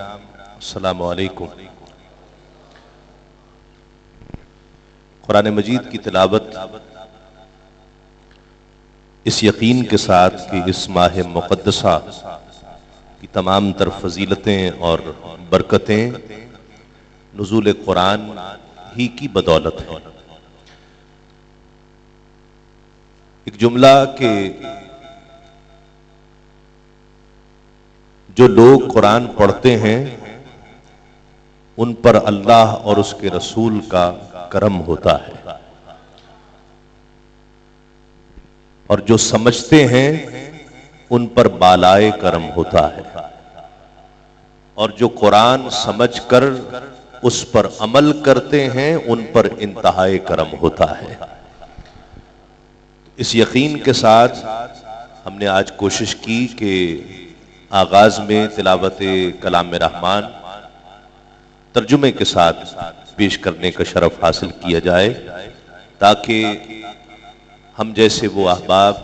السلام علیکم۔ قرآن مجید کی تلاوت اس یقین کے ساتھ کہ اس ماہ مقدسہ کی تمام تر فضیلتیں اور برکتیں نزول قرآن ہی کی بدولت ہے۔ ایک جملہ کہ جو لوگ قرآن پڑھتے ہیں ان پر اللہ اور اس کے رسول کا کرم ہوتا ہے، اور جو سمجھتے ہیں ان پر بالائے کرم ہوتا ہے، اور جو قرآن سمجھ کر اس پر عمل کرتے ہیں ان پر انتہائی کرم ہوتا ہے۔ اس یقین کے ساتھ ہم نے آج کوشش کی کہ آغاز میں تلاوت کلام رحمان ترجمے کے ساتھ پیش کرنے کا شرف حاصل کیا جائے، تاکہ ہم جیسے وہ احباب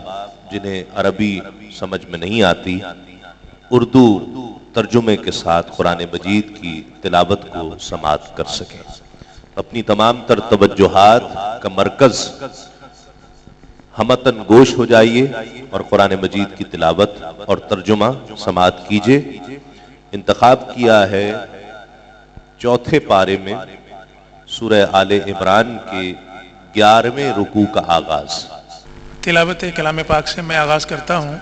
جنہیں عربی سمجھ میں نہیں آتی اردو ترجمے کے ساتھ قرآن مجید کی تلاوت کو سماعت کر سکیں۔ اپنی تمام تر توجہات کا مرکز ہمتن گوش ہو جائیے اور قرآن مجید کی تلاوت اور ترجمہ سماعت کیجئے۔ انتخاب کیا ہے چوتھے پارے میں سورہ آل عمران کے 11ویں رکوع کا آغاز۔ تلاوت کلام پاک سے میں آغاز کرتا ہوں۔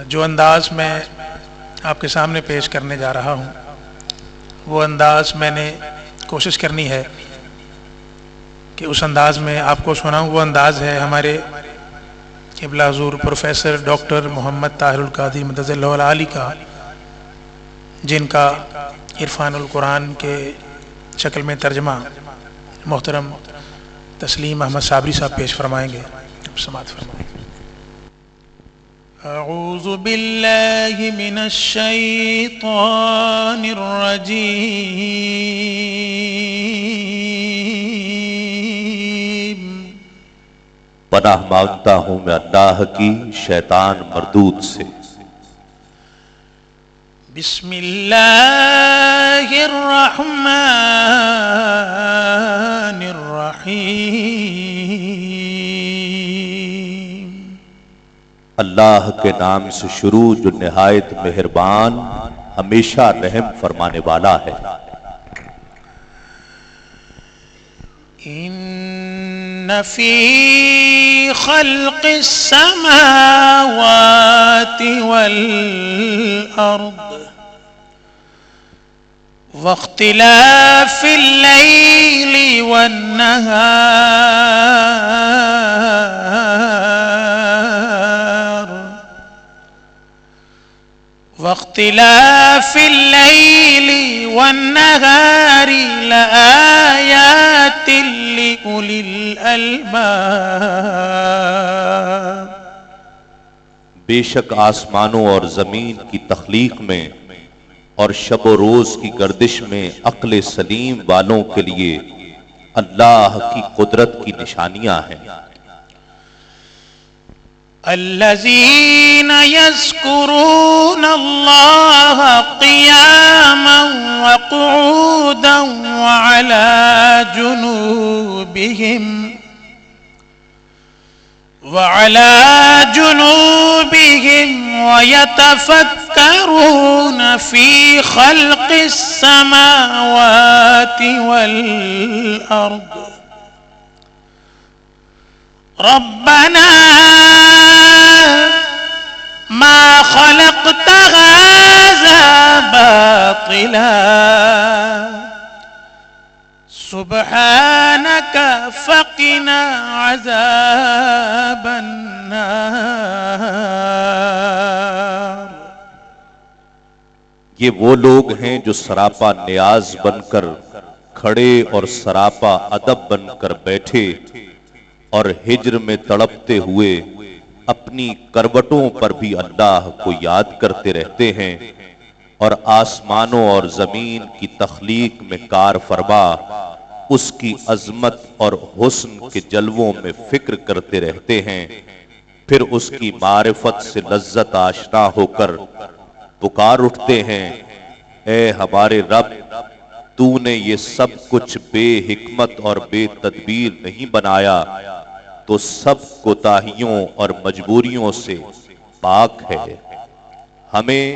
جو انداز میں آپ کے سامنے پیش کرنے جا رہا ہوں وہ انداز میں نے کوشش کرنی ہے کہ اس انداز میں آپ کو سناؤں۔ وہ انداز ہے ہمارے قبلہ حضور پروفیسر ڈاکٹر محمد طاہر القادری مدد اللہ العالی کا، جن کا عرفان القرآن کے شکل میں ترجمہ محترم تسلیم احمد صابری صاحب پیش فرمائیں گے۔ سماعت فرمائیں۔ اعوذ باللہ من الشیطان الرجیم۔ پناہ مانگتا ہوں میں اللہ کی شیطان مردود سے۔ بسم اللہ الرحمن الرحیم۔ اللہ کے نام سے شروع جو نہایت مہربان ہمیشہ رحم فرمانے والا ہے۔ ان فی خلق السماوات والارض واختلاف اللیل والنہار واختلاف اللیل والنہار لآیات لأولی الألباب۔ بے شک آسمانوں اور زمین کی تخلیق میں اور شب و روز کی گردش میں عقل سلیم والوں کے لیے اللہ کی قدرت کی نشانیاں ہیں۔ الذین یذکرون اللہ قیاما وقعودا وعلى جنوبهم ويتفكرون في خلق السماوات والأرض ربنا ما خلقت هذا باطلا سبحانك فقنا عذاب النار۔ یہ وہ لوگ ہیں جو سراپا نیاز بن کر کھڑے اور سراپا ادب بن کر بیٹھے اور ہجر میں تڑپتے ہوئے اپنی کروٹوں پر بھی اللہ کو یاد کرتے رہتے ہیں، اور آسمانوں اور زمین کی تخلیق میں کار فرما اس کی عظمت اور حسن کے جلووں میں فکر کرتے رہتے ہیں، پھر اس کی معرفت سے لذت آشنا ہو کر پکار اٹھتے ہیں اے ہمارے رب، تو نے یہ سب کچھ بے حکمت اور بے تدبیر نہیں بنایا، تو سب کوتاہیوں اور مجبوریوں سے پاک ہے، ہمیں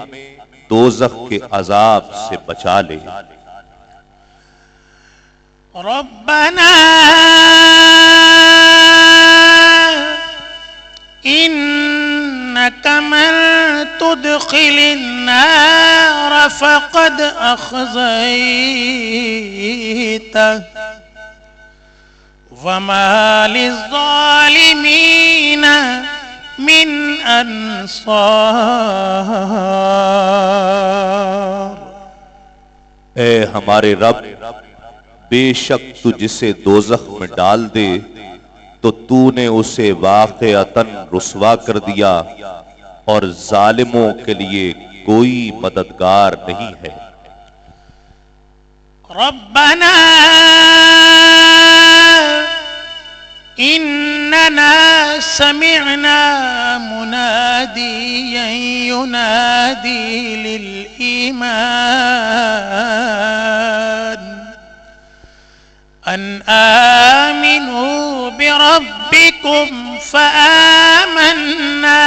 دوزخ کے عذاب سے بچا لے۔ ربنا إنك من تدخل النار فقد أخزيته وما للظالمين من أنصار۔ اے ہمارے رب، بے شک تو جسے دوزخ میں ڈال دے تو تو نے اسے واقعتاً رسوا کر دیا، اور ظالموں کے لیے کوئی مددگار نہیں ہے۔ ربنا إننا سمعنا مناديا ينادي للإيمان أن آمنوا بربكم فآمنا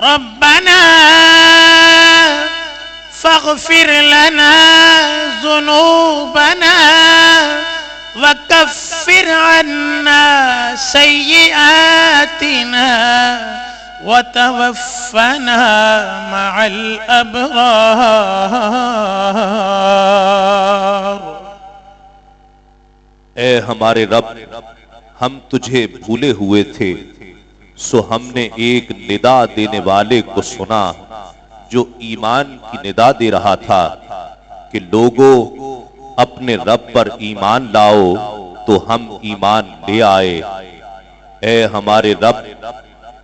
ربنا فاغفر لنا ذنوبنا وكفر عنا سيئاتنا وتوفنا مع الأبرار۔ اے ہمارے رب، ہم تجھے بھولے ہوئے تھے، سو ہم نے ایک ندا دینے والے کو سنا جو ایمان کی ندا دے رہا تھا کہ لوگوں اپنے رب پر ایمان لاؤ، تو ہم ایمان لے آئے۔ اے ہمارے رب،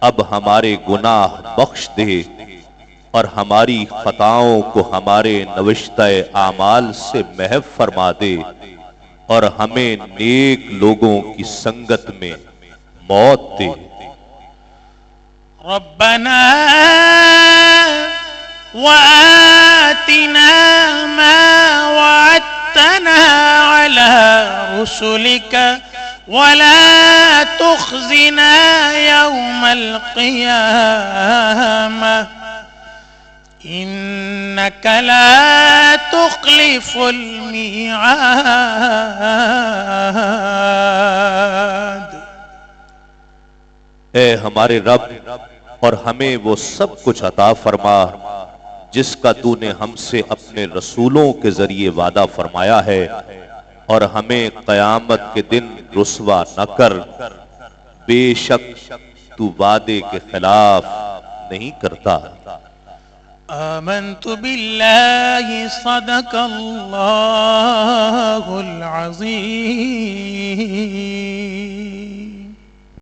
اب ہمارے گناہ بخش دے اور ہماری خطاؤں کو ہمارے نوشتہ اعمال سے محو فرما دے، اور ہمیں نیک لوگوں کی سنگت میں موت دے۔ ربنا وآتنا ما وعدتنا على رسلك ولا تخزنا يوم القيامة إنك لا تخلف الميعاد۔ اے ہمارے رب، اور ہمیں وہ سب کچھ عطا فرما جس کا تو نے ہم سے اپنے رسولوں کے ذریعے وعدہ فرمایا ہے، اور ہمیں قیامت کے دن رسوا نہ کر، بے شک تو وعدے کے خلاف نہیں کرتا۔ آمنت بالله صدق الله العظيم۔